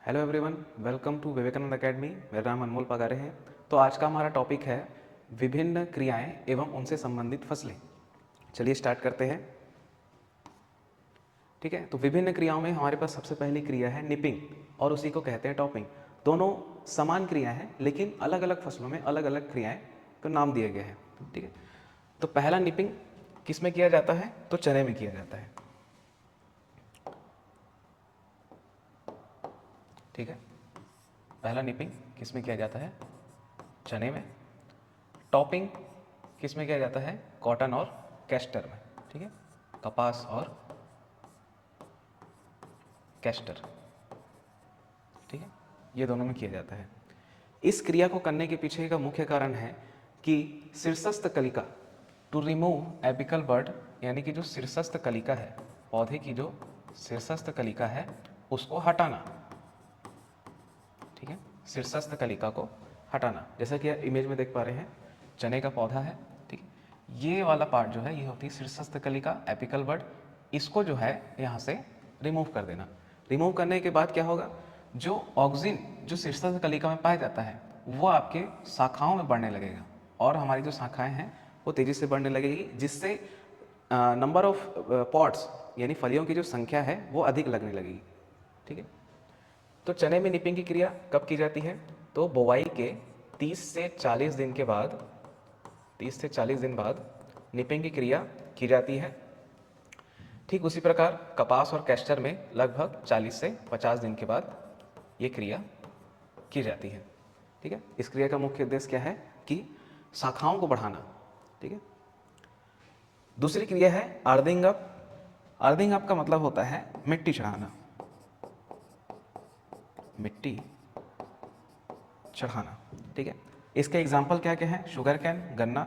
Hello everyone, welcome to Vivekananda Academy. मेरा नाम अनमोल पगारे है। तो आज का हमारा टॉपिक है विभिन्न क्रियाएं एवं उनसे संबंधित फसलें। चलिए स्टार्ट करते हैं। ठीक है, तो विभिन्न क्रियाओं में हमारे पास सबसे पहली क्रिया है निपिंग और उसी को कहते हैं टॉपिंग। दोनों समान क्रिया हैं लेकिन अलग अलग फसलों में अलग अलग क्रियाएं को नाम दिए गए हैं। ठीक है, तो पहला निपिंग किस में किया जाता है? तो चने में किया जाता है। ठीक है, पहला निपिंग किस में किया जाता है? चने में। टॉपिंग किस में किया जाता है? कॉटन और कैस्टर में। ठीक है, कपास और कैस्टर। ठीक है, ये दोनों में किया जाता है। इस क्रिया को करने के पीछे का मुख्य कारण है कि शीर्षस्थ कलिका, टू रिमूव एपिकल बर्ड, यानी कि जो शीर्षस्थ कलिका है, पौधे की जो शीर्षस्थ कलिका है उसको हटाना। ठीक है, शीर्षस्थ कलिका को हटाना। जैसा कि इमेज में देख पा रहे हैं, चने का पौधा है। ठीक है, ये वाला पार्ट जो है ये होती है शीर्षस्थ कलिका, एपिकल बर्ड। इसको जो है यहाँ से रिमूव कर देना। रिमूव करने के बाद क्या होगा? जो ऑक्सिन जो शीर्षस्थ कलिका में पाया जाता है वो आपके शाखाओं में बढ़ने लगेगा और हमारी जो शाखाएं हैं वो तेजी से बढ़ने लगेगी, जिससे नंबर ऑफ पॉट्स यानी फलियों की जो संख्या है वो अधिक लगने लगेगी। ठीक है, तो चने में निपिंग की क्रिया कब की जाती है? तो बुवाई के 30 से 40 दिन के बाद, 30 से 40 दिन बाद निपिंग की क्रिया की जाती है। ठीक उसी प्रकार कपास और कैस्टर में लगभग 40 से 50 दिन के बाद ये क्रिया की जाती है। ठीक है, इस क्रिया का मुख्य उद्देश्य क्या है? कि शाखाओं को बढ़ाना। ठीक है, दूसरी क्रिया है अर्थिंग अप। अर्थिंग अप का मतलब होता है मिट्टी चढ़ाना। मिट्टी चढ़ाना। ठीक है, इसके एग्जाम्पल क्या क्या हैं? शुगर कैन, गन्ना,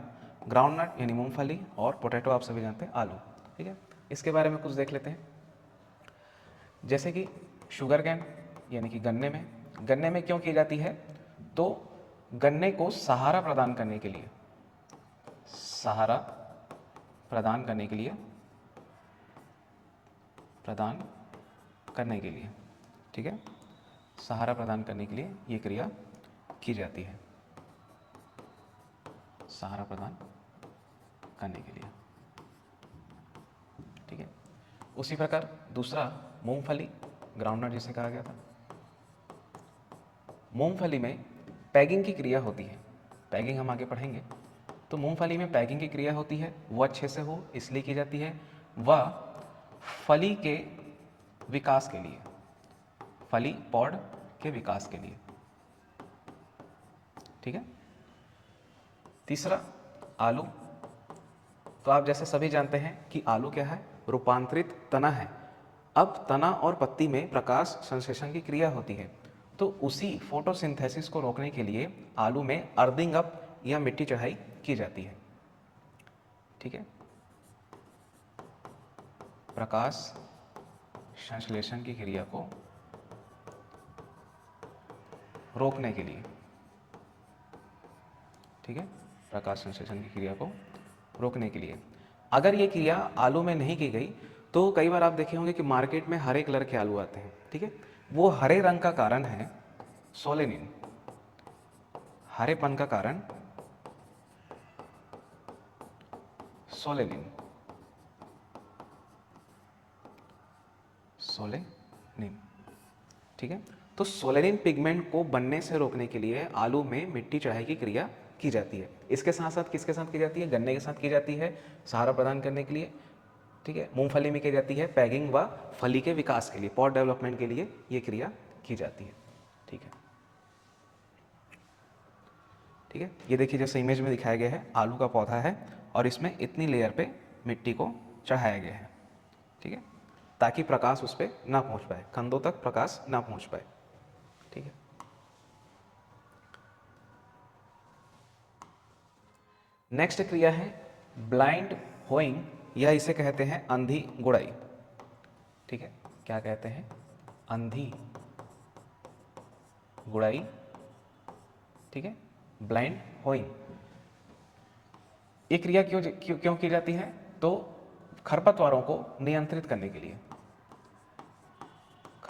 ग्राउंडनट यानी मूंगफली, और पोटैटो आप सभी जानते हैं आलू। ठीक है, इसके बारे में कुछ देख लेते हैं। जैसे कि शुगर कैन यानी कि गन्ने में क्यों की जाती है? तो गन्ने को सहारा प्रदान करने के लिए, सहारा प्रदान करने के लिए, प्रदान करने के लिए, ठीक है, सहारा प्रदान करने के लिए ये क्रिया की जाती है। सहारा प्रदान करने के लिए। ठीक है, उसी प्रकार दूसरा मूंगफली, ग्राउंडनट जिसे कहा गया था। मूंगफली में पैगिंग की क्रिया होती है। पैगिंग हम आगे पढ़ेंगे। तो मूंगफली में पैगिंग की क्रिया होती है, वो अच्छे से हो इसलिए की जाती है। वह फली के विकास के लिए, फली पॉड के विकास के लिए। ठीक है, तीसरा आलू। तो आप जैसे सभी जानते हैं कि आलू क्या है? रूपांतरित तना है। अब तना और पत्ती में प्रकाश संश्लेषण की क्रिया होती है, तो उसी फोटोसिंथेसिस को रोकने के लिए आलू में अर्थिंग अप या मिट्टी चढ़ाई की जाती है। ठीक है, प्रकाश संश्लेषण की क्रिया को रोकने के लिए। ठीक है, प्रकाश संश्लेषण की क्रिया को रोकने के लिए। अगर ये क्रिया आलू में नहीं की गई तो कई बार आप देखे होंगे कि मार्केट में हरे कलर के आलू आते हैं। ठीक है, वो हरे रंग का कारण है सोलेनिन। हरेपन का कारण सोलेनिन, सोलेनिन। ठीक है, तो सोलेनिन पिगमेंट को बनने से रोकने के लिए आलू में मिट्टी चढ़ाई की क्रिया की जाती है। इसके साथ साथ किसके साथ की जाती है? गन्ने के साथ की जाती है, सहारा प्रदान करने के लिए। ठीक है, मूंगफली में की जाती है पैगिंग व फली के विकास के लिए, पॉट डेवलपमेंट के लिए ये क्रिया की जाती है। ठीक है, ठीक है, ये देखिए जैसे इमेज में दिखाया गया है, आलू का पौधा है और इसमें इतनी लेयर पे मिट्टी को चढ़ाया गया है। ठीक है, ताकि प्रकाश उस पर ना पहुंच पाए, कंदों तक प्रकाश ना पहुंच पाए। ठीक है, नेक्स्ट क्रिया है ब्लाइंड होइंग, या इसे कहते हैं अंधी गुड़ाई। ठीक है, क्या कहते हैं? अंधी गुड़ाई। ठीक है, ब्लाइंड होइंग। ये क्रिया क्यों की जाती है? तो खरपतवारों को नियंत्रित करने के लिए,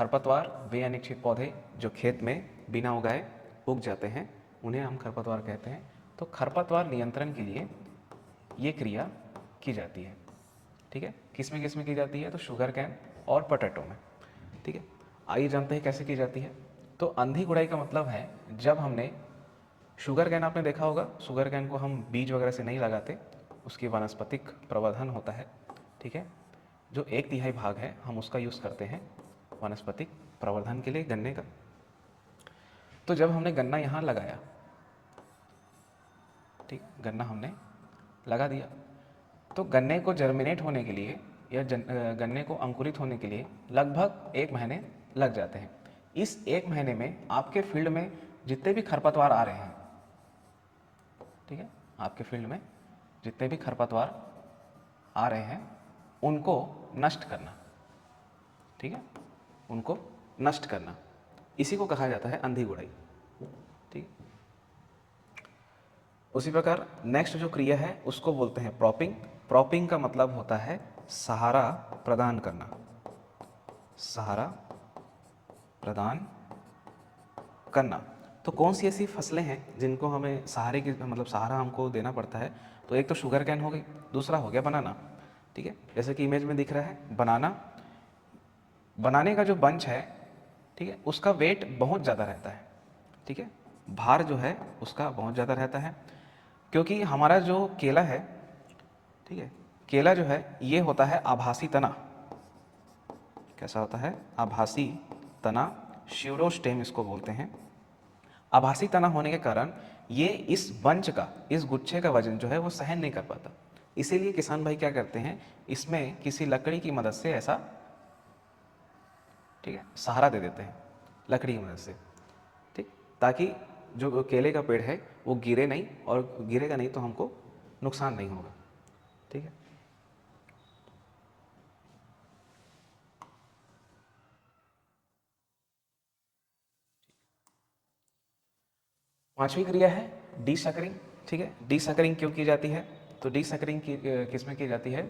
खरपतवार वे अनिश्चित पौधे जो खेत में बिना उगाए उग जाते हैं, उन्हें हम खरपतवार कहते हैं। तो खरपतवार नियंत्रण के लिए ये क्रिया की जाती है। ठीक है, किस में की जाती है? तो शुगर कैन और पोटैटो में। ठीक है, आइए जानते हैं कैसे की जाती है। तो अंधी गुड़ाई का मतलब है जब हमने शुगर कैन, आपने देखा होगा शुगर कैन को हम बीज वगैरह से नहीं लगाते, उसकी वानस्पतिक प्रवर्धन होता है। ठीक है, जो 1/3 भाग है हम उसका यूज़ करते हैं वानस्पतिक प्रवर्धन के लिए गन्ने का। तो जब हमने गन्ना यहाँ लगाया, ठीक, गन्ना हमने लगा दिया, तो गन्ने को जर्मिनेट होने के लिए या गन्ने को अंकुरित होने के लिए लगभग 1 महीने लग जाते हैं। इस 1 महीने में आपके फील्ड में जितने भी खरपतवार आ रहे हैं, ठीक है, आपके फील्ड में जितने भी खरपतवार आ रहे हैं उनको नष्ट करना। ठीक है, उनको नष्ट करना, इसी को कहा जाता है अंधी गुड़ाई। ठीक, उसी प्रकार नेक्स्ट जो क्रिया है उसको बोलते हैं प्रॉपिंग। प्रॉपिंग का मतलब होता है सहारा प्रदान करना, सहारा प्रदान करना। तो कौन सी ऐसी फसलें हैं जिनको हमें सहारे की मतलब सहारा हमको देना पड़ता है? तो एक तो शुगर कैन हो गई, दूसरा हो गया बनाना। ठीक है, जैसे कि इमेज में दिख रहा है बनाना, बनाने का जो बंच है, ठीक है, उसका वेट बहुत ज़्यादा रहता है। ठीक है, भार जो है उसका बहुत ज़्यादा रहता है, क्योंकि हमारा जो केला है, ठीक है, केला जो है ये होता है आभासी तना। कैसा होता है? आभासी तना, श्यूडोस्टेम इसको बोलते हैं। आभासी तना होने के कारण ये इस बंच का, इस गुच्छे का वजन जो है वो सहन नहीं कर पाता। इसीलिए किसान भाई क्या करते हैं, इसमें किसी लकड़ी की मदद से ऐसा, ठीक है, सहारा दे देते हैं लकड़ी की मदद से, ठीक, ताकि जो केले का पेड़ है वो गिरे नहीं, और गिरेगा नहीं तो हमको नुकसान नहीं होगा। ठीक है, पांचवी क्रिया है डीसकरिंग। ठीक है, डीसकरिंग क्यों की जाती है? तो डीसकरिंग की किस में की जाती है?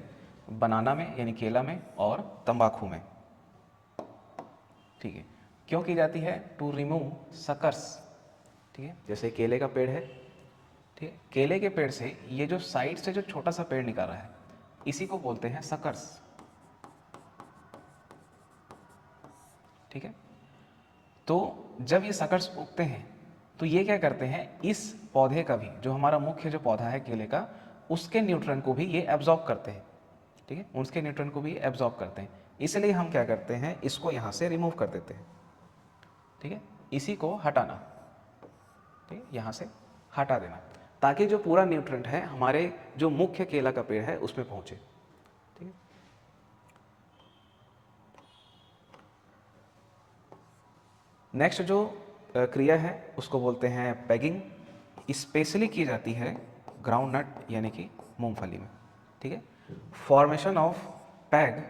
बनाना में यानी केला में और तंबाकू में। ठीक है, क्यों की जाती है? To remove suckers. ठीक है, जैसे केले का पेड़ है, ठीक है, केले के पेड़ से ये जो साइड से जो छोटा सा पेड़ निकाल रहा है इसी को बोलते हैं सकर्स। ठीक है, तो जब ये सकर्स उगते हैं तो ये क्या करते हैं, इस पौधे का भी, जो हमारा मुख्य जो पौधा है केले का, उसके न्यूट्रन को भी ये एब्जॉर्ब करते हैं। ठीक है, उसके न्यूट्रन को भी एब्जॉर्ब करते हैं, इसलिए हम क्या करते हैं, इसको यहाँ से रिमूव कर देते हैं। ठीक है, इसी को हटाना, ठीक है, यहाँ से हटा देना, ताकि जो पूरा न्यूट्रेंट है हमारे जो मुख्य केला का पेड़ है उसमें पहुँचे। ठीक है, नेक्स्ट जो क्रिया है उसको बोलते हैं पैगिंग। स्पेशली की जाती है ग्राउंड नट यानी कि मूंगफली में। ठीक है, formation of peg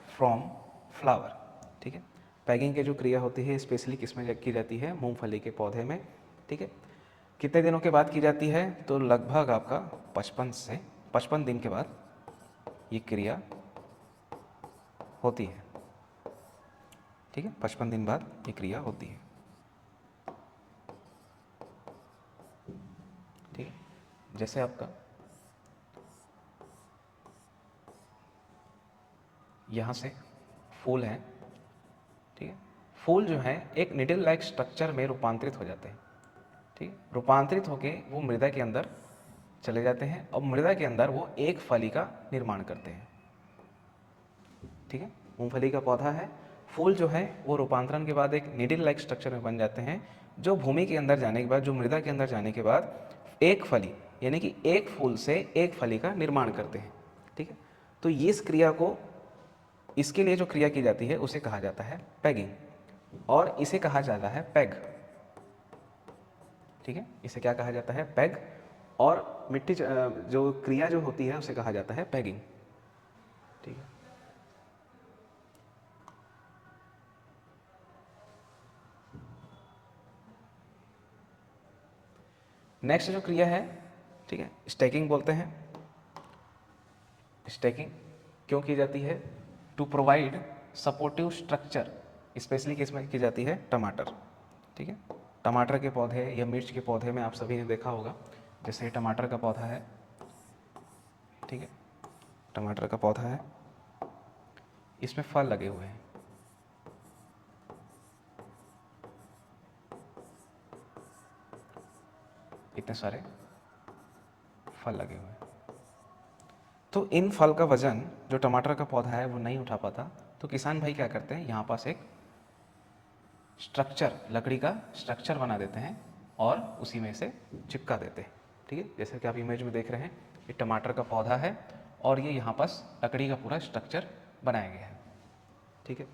from flower. ठीक है, पैगिंग की जो क्रिया होती है स्पेशली किस में की जाती है? मूंगफली के पौधे में। ठीक है, कितने दिनों के बाद की जाती है? तो लगभग आपका 55 दिन के बाद ये क्रिया होती है। ठीक है, 55 दिन बाद ये क्रिया होती है। ठीक है, जैसे आपका यहाँ से फूल है, ठीक है, फूल जो है एक निडल लाइक स्ट्रक्चर में रूपांतरित हो जाते हैं। ठीक है, रूपांतरित होके वो मृदा के अंदर चले जाते हैं और मृदा के अंदर वो एक फली का निर्माण करते हैं। ठीक है, मूंगफली का पौधा है, फूल जो है वो रूपांतरण के बाद एक निडल लाइक स्ट्रक्चर में बन जाते हैं, जो भूमि के अंदर जाने के बाद, जो मृदा के अंदर जाने के बाद एक फली यानी कि एक फूल से एक फली का निर्माण करते हैं। ठीक है, तो ये इस क्रिया को, इसके लिए जो क्रिया की जाती है उसे कहा जाता है पैगिंग, और इसे कहा जाता है पैग। ठीक है, इसे क्या कहा जाता है? पैग। और मिट्टी जो क्रिया जो होती है उसे कहा जाता है पैगिंग। ठीक है, नेक्स्ट जो क्रिया है, ठीक है, स्टैकिंग बोलते हैं। स्टैकिंग क्यों की जाती है? To provide supportive structure specially किसमें की जाती है? टमाटर। ठीक है, टमाटर के पौधे या मिर्च के पौधे में आप सभी ने देखा होगा, जैसे टमाटर का पौधा है, ठीक है, टमाटर का पौधा है, इसमें फल लगे हुए हैं, इतने सारे फल लगे हुए हैं। तो इन फल का वजन जो टमाटर का पौधा है वो नहीं उठा पाता, तो किसान भाई क्या करते हैं, यहाँ पास एक स्ट्रक्चर, लकड़ी का स्ट्रक्चर बना देते हैं और उसी में से चिपका देते हैं। ठीक है, जैसे कि आप इमेज में देख रहे हैं, ये टमाटर का पौधा है और ये यहाँ पास लकड़ी का पूरा स्ट्रक्चर बनाया गया है। ठीक है,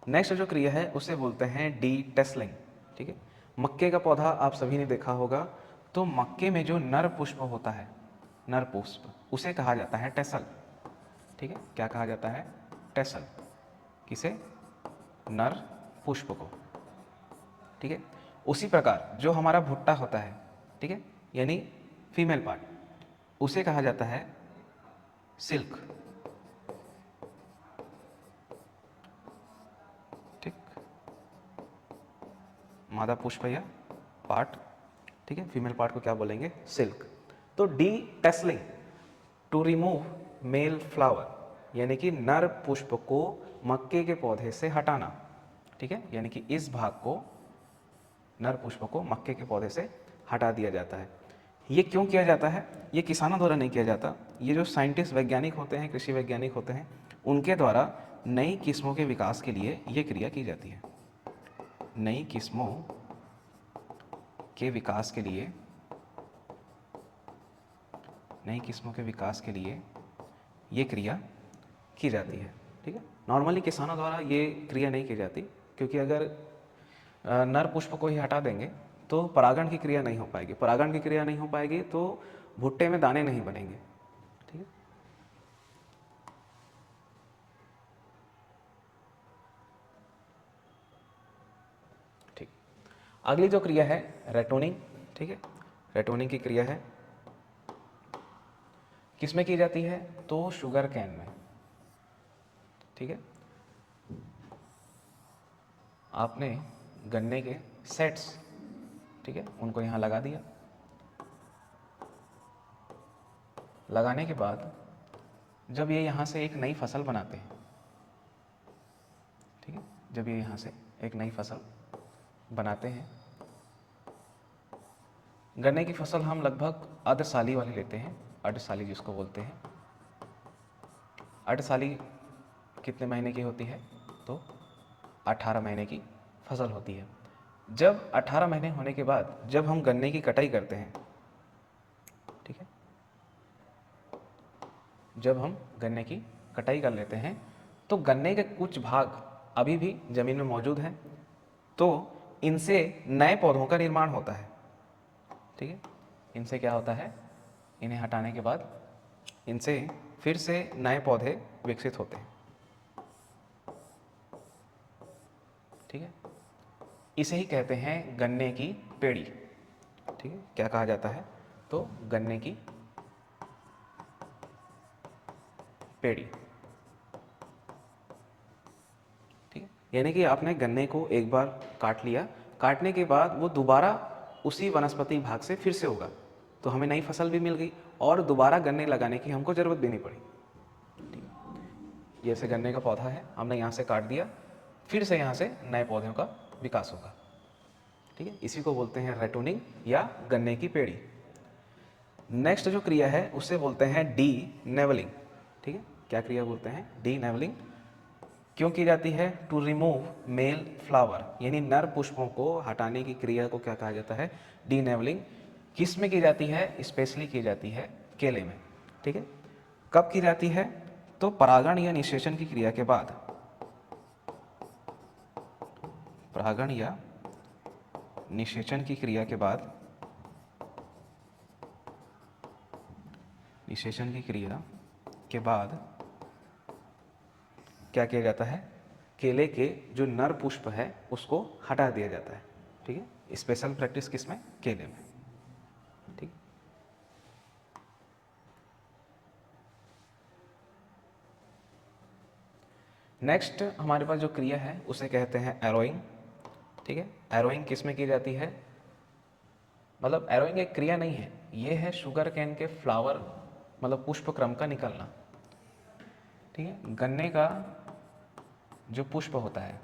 नेक्स्ट जो क्रिया है उसे बोलते हैं डी टेस्लिंग। ठीक है, मक्के का पौधा आप सभी ने देखा होगा, तो मक्के में जो नर पुष्प होता है, नर पुष्प, उसे कहा जाता है टेसल। ठीक है, क्या कहा जाता है? टेसल। किसे? नर पुष्प को। ठीक है, उसी प्रकार जो हमारा भुट्टा होता है, ठीक है, यानी फीमेल पार्ट, उसे कहा जाता है सिल्क। ठीक, मादा पुष्प या पार्ट, ठीक है, फीमेल पार्ट को क्या बोलेंगे? सिल्क। तो detasseling, to remove male flower, यानी कि नर पुष्प को मक्के के पौधे से हटाना। ठीक है, यानी कि इस भाग को, नर पुष्प को मक्के के पौधे से हटा दिया जाता है। ये क्यों किया जाता है? ये किसानों द्वारा नहीं किया जाता, ये जो साइंटिस्ट, वैज्ञानिक होते हैं, कृषि वैज्ञानिक होते हैं, उनके द्वारा नई किस्मों के विकास के लिए ये क्रिया की जाती है। नई किस्मों के विकास के लिए, नई किस्मों के विकास के लिए ये क्रिया की जाती है। ठीक है, नॉर्मली किसानों द्वारा ये क्रिया नहीं की जाती, क्योंकि अगर नर पुष्प को ही हटा देंगे तो परागण की क्रिया नहीं हो पाएगी, परागण की क्रिया नहीं हो पाएगी तो भुट्टे में दाने नहीं बनेंगे। ठीक है, ठीक, अगली जो क्रिया है रेटोनिंग। ठीक है, रेटोनिंग की क्रिया है, किसमें की जाती है? तो शुगर कैन में। ठीक है, आपने गन्ने के सेट्स, ठीक है, उनको यहाँ लगा दिया, लगाने के बाद जब ये यहाँ से एक नई फसल बनाते हैं, ठीक है, जब ये यहाँ से एक नई फसल बनाते हैं, गन्ने की फसल हम लगभग अर्धसाली वाली लेते हैं, अर्धसाली जिसको बोलते हैं। अर्धसाली कितने महीने की होती है? तो 18 महीने की फसल होती है। जब 18 महीने होने के बाद जब हम गन्ने की कटाई करते हैं, ठीक है, जब हम गन्ने की कटाई कर लेते हैं तो गन्ने के कुछ भाग अभी भी ज़मीन में मौजूद हैं, तो इनसे नए पौधों का निर्माण होता है। ठीक है, इनसे क्या होता है? इन्हें हटाने के बाद इनसे फिर से नए पौधे विकसित होते हैं। ठीक है, इसे ही कहते हैं गन्ने की पेड़ी। ठीक है, क्या कहा जाता है? तो गन्ने की पेड़ी। ठीक है, यानी कि आपने गन्ने को एक बार काट लिया, काटने के बाद वो दोबारा उसी वनस्पति भाग से फिर से होगा, तो हमें नई फसल भी मिल गई और दोबारा गन्ने लगाने की हमको ज़रूरत भी नहीं पड़ी। ठीक है, जैसे गन्ने का पौधा है, हमने यहाँ से काट दिया, फिर से यहाँ से नए पौधों का विकास होगा। ठीक है, इसी को बोलते हैं रेटोनिंग या गन्ने की पेड़ी। नेक्स्ट जो क्रिया है उसे बोलते हैं डी नेवलिंग। ठीक है, क्या क्रिया बोलते हैं? डी नेवलिंग। क्यों की जाती है? टू रिमूव मेल फ्लावर, यानी नर पुष्पों को हटाने की क्रिया को क्या कहा जाता है? डी नेवलिंग। किस में की जाती है? स्पेशली की जाती है केले में। ठीक है, कब की जाती है? तो परागण या निषेचन की क्रिया के बाद, परागण या निषेचन की क्रिया के बाद, निषेचन की क्रिया के बाद क्या किया जाता है? केले के जो नर पुष्प है उसको हटा दिया जाता है। ठीक है, स्पेशल प्रैक्टिस किसमें? केले में। ठीक, नेक्स्ट हमारे पास जो क्रिया है उसे कहते हैं एरोइंग। ठीक है, एरोइंग किस में की जाती है, मतलब एरोइंग एक क्रिया नहीं है, ये है शुगर कैन के फ्लावर मतलब पुष्प क्रम का निकलना। ठीक है, गन्ने का जो पुष्प होता है,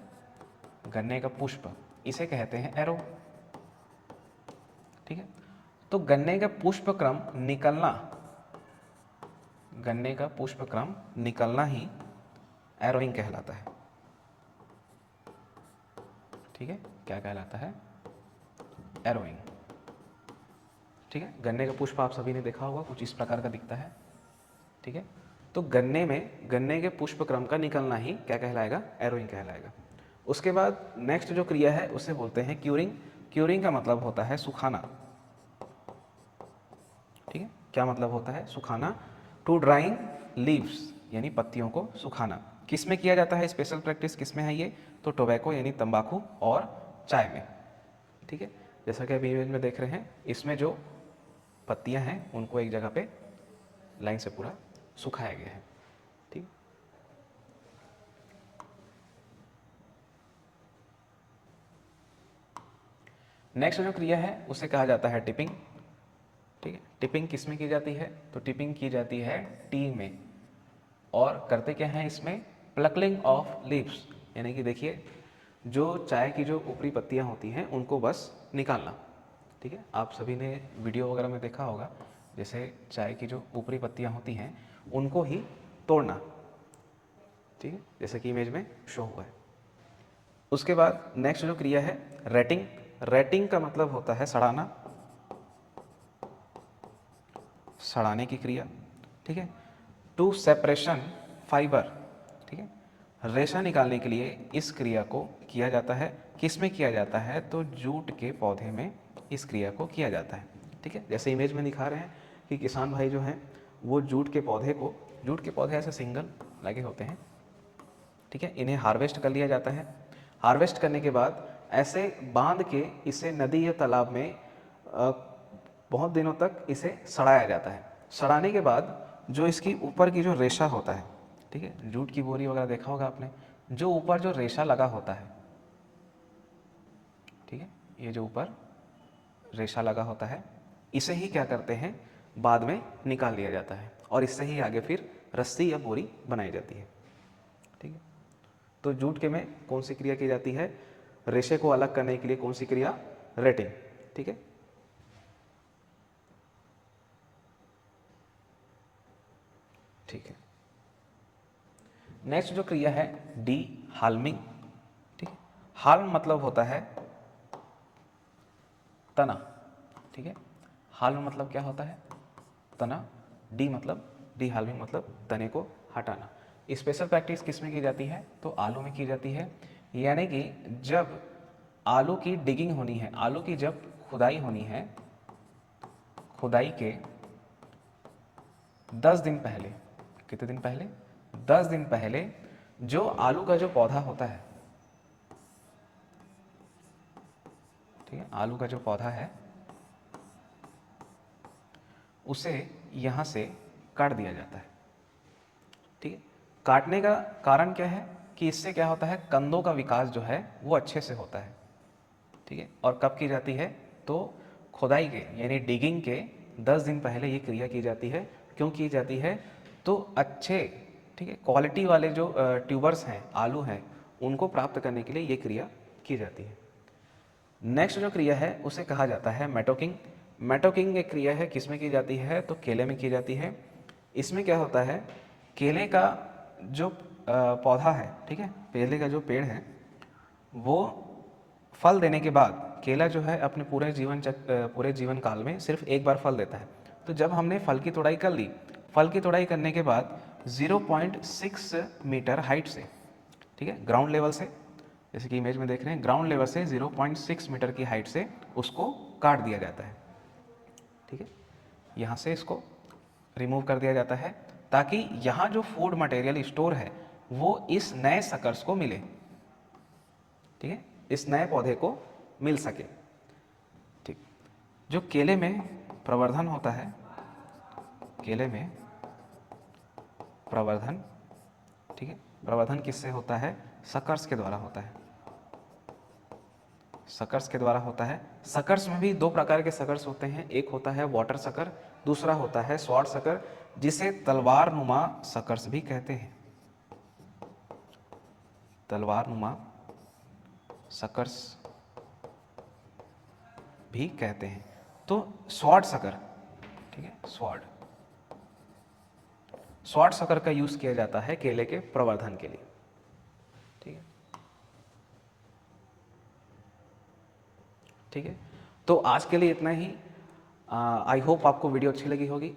गन्ने का पुष्प, इसे कहते हैं एरो। ठीक है, तो गन्ने का पुष्प क्रम निकलना, गन्ने का पुष्प क्रम निकलना ही एरोइंग कहलाता है। ठीक है, क्या कहलाता है, एरोइंग। ठीक है, गन्ने का पुष्प आप सभी ने देखा होगा, कुछ इस प्रकार का दिखता है। ठीक है, तो गन्ने में गन्ने के पुष्प क्रम का निकलना ही क्या कहलाएगा, एरोइंग कहलाएगा। उसके बाद नेक्स्ट जो क्रिया है उसे बोलते हैं क्यूरिंग। क्यूरिंग का मतलब होता है सुखाना। ठीक है, क्या मतलब होता है, सुखाना। टू ड्राइंग लीव्स यानी पत्तियों को सुखाना। किस में किया जाता है, स्पेशल प्रैक्टिस किस में है ये, तो टोबैको यानी तंबाकू और चाय में। ठीक है, जैसा कि अभी इमेज में देख रहे हैं, इसमें जो पत्तियां हैं उनको एक जगह पे लाइन से पूरा सुखाया गया है। ठीक, नेक्स्ट जो क्रिया है उसे कहा जाता है टिपिंग। ठीक है, टिपिंग किस में की जाती है, तो टिपिंग की जाती है टी में। और करते क्या हैं इसमें, प्लकलिंग ऑफ लीव्स, यानी कि देखिए जो चाय की जो ऊपरी पत्तियां होती हैं उनको बस निकालना। ठीक है, आप सभी ने वीडियो वगैरह में देखा होगा, जैसे चाय की जो ऊपरी पत्तियां होती हैं उनको ही तोड़ना। ठीक है, जैसे कि इमेज में शो हुआ है। उसके बाद नेक्स्ट जो क्रिया है रेटिंग। रेटिंग का मतलब होता है सड़ाना, सड़ाने की क्रिया। ठीक है, टू सेपरेशन फाइबर। ठीक है, रेशा निकालने के लिए इस क्रिया को किया जाता है। किस में किया जाता है, तो जूट के पौधे में इस क्रिया को किया जाता है। ठीक है, जैसे इमेज में दिखा रहे हैं कि किसान भाई जो हैं वो जूट के पौधे को, जूट के पौधे ऐसे सिंगल लगे होते हैं। ठीक है, इन्हें हार्वेस्ट कर लिया जाता है। हार्वेस्ट करने के बाद ऐसे बांध के इसे नदी या तालाब में बहुत दिनों तक इसे सड़ाया जाता है। सड़ाने के बाद जो इसकी ऊपर की जो रेशा होता है, ठीक है, जूट की बोरी वगैरह देखा होगा आपने, जो ऊपर जो रेशा लगा होता है, ठीक है, ये जो ऊपर रेशा लगा होता है, इसे ही क्या करते हैं, बाद में निकाल लिया जाता है और इससे ही आगे फिर रस्सी या बोरी बनाई जाती है। ठीक है, तो जूट के में कौन सी क्रिया की जाती है, रेशे को अलग करने के लिए कौन सी क्रिया, रेटिंग। ठीक है, ठीक है। नेक्स्ट जो क्रिया है डी हाल्मिंग। ठीक है, हाल्म मतलब होता है तना। ठीक है, हाल्म मतलब क्या होता है, तना। डी मतलब, डी हाल्मिंग मतलब तने को हटाना। स्पेशल प्रैक्टिस किस में की जाती है, तो आलू में की जाती है। यानी कि जब आलू की डिगिंग होनी है, आलू की जब खुदाई होनी है, खुदाई के 10 दिन पहले, कितने दिन पहले, 10 दिन पहले जो आलू का जो पौधा होता है, ठीक है, आलू का जो पौधा है उसे यहाँ से काट दिया जाता है। ठीक है, काटने का कारण क्या है कि इससे क्या होता है, कंदों का विकास जो है वो अच्छे से होता है। ठीक है, और कब की जाती है, तो खुदाई के यानी डिगिंग के 10 दिन पहले ये क्रिया की जाती है। क्यों की जाती है, तो अच्छे, ठीक है, क्वालिटी वाले जो ट्यूबर्स हैं, आलू हैं, उनको प्राप्त करने के लिए ये क्रिया की जाती है। नेक्स्ट जो क्रिया है उसे कहा जाता है मेटोकिंग। मेटोकिंग एक क्रिया है, किस में की जाती है, तो केले में की जाती है। इसमें क्या होता है, केले का जो पौधा है, ठीक है, केले का जो पेड़ है, वो फल देने के बाद केला जो है अपने पूरे जीवन काल में सिर्फ एक बार फल देता है। तो जब हमने फल की तोड़ाई कर ली, फल की तोड़ाई करने के बाद 0.6 मीटर हाइट से, ठीक है, ग्राउंड लेवल से, जैसे कि इमेज में देख रहे हैं, ग्राउंड लेवल से 0.6 मीटर की हाइट से उसको काट दिया जाता है। ठीक है, यहाँ से इसको रिमूव कर दिया जाता है ताकि यहाँ जो फूड मटेरियल स्टोर है वो इस नए सकर्स को मिले। ठीक है, इस नए पौधे को मिल सके। ठीक, जो केले में प्रवर्धन होता है, केले में प्रवर्धन, ठीक है, प्रवर्धन किससे होता है? सकर्स के द्वारा होता है, सकर्स के द्वारा होता है। सकर्स में भी दो प्रकार के सकर्स होते हैं, एक होता है वाटर सकर, दूसरा होता है स्वॉर्ड सकर, जिसे तलवार नुमा सकर्स भी कहते हैं, तलवार नुमा सकर्स भी कहते हैं। तो स्वॉर्ड सकर, ठीक है, स्वॉर्ड सकर का यूज किया जाता है केले के प्रवर्धन के लिए, ठीक है, ठीक है। तो आज के लिए इतना ही। आई होप आपको वीडियो अच्छी लगी होगी।